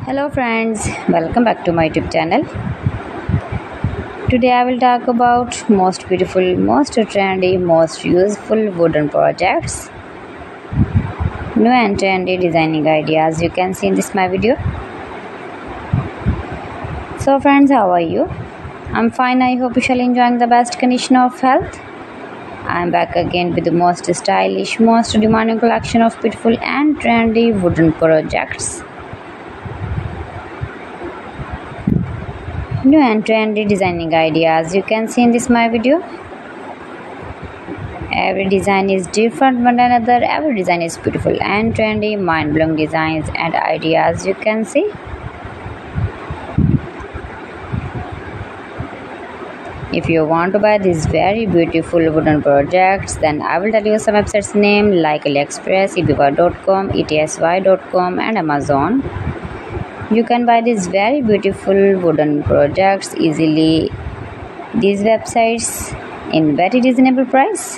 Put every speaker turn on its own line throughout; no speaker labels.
Hello friends, welcome back to my YouTube channel. Today I will talk about most beautiful, most trendy, most useful wooden projects. New and trendy designing ideas you can see in this my video. So friends, how are you? I'm fine. I hope you shall enjoying the best condition of health. I'm back again with the most stylish, most demanding collection of beautiful and trendy wooden projects. New and trendy designing ideas you can see in this my video. Every design is different one another. Every design is beautiful and trendy, mind-blowing designs and ideas you can see. If you want to buy these very beautiful wooden projects, then I will tell you some websites name like AliExpress, eBay.com, etsy.com and Amazon. You can buy these very beautiful wooden projects easily. These websites in very reasonable price.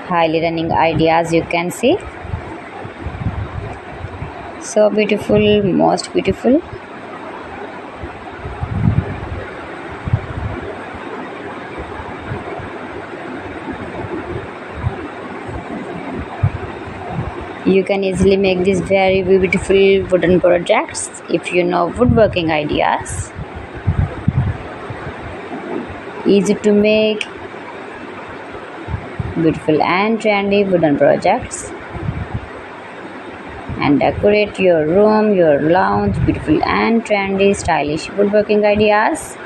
Highly running ideas you can see. So beautiful, most beautiful. You can easily make these very beautiful wooden projects if you know woodworking ideas. Easy to make beautiful and trendy wooden projects and decorate your room, your lounge, beautiful and trendy stylish woodworking ideas.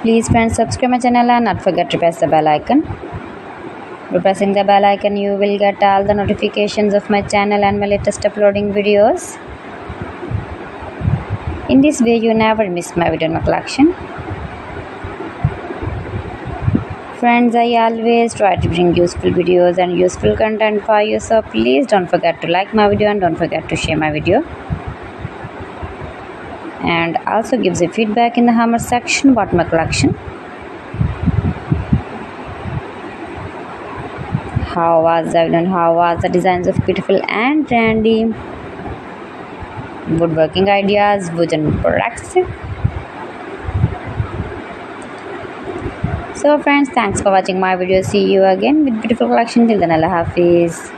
Please friends, subscribe my channel and not forget to press the bell icon. By pressing the bell icon, you will get all the notifications of my channel and my latest uploading videos. In this way, you never miss my video in my collection. Friends, I always try to bring useful videos and useful content for you, so please don't forget to like my video and don't forget to share my video. And also gives a feedback in the comment section about my collection. How was the designs of beautiful and trendy woodworking ideas, wooden products. So friends, thanks for watching my video. See you again with beautiful collection. Till then, Allah Hafiz.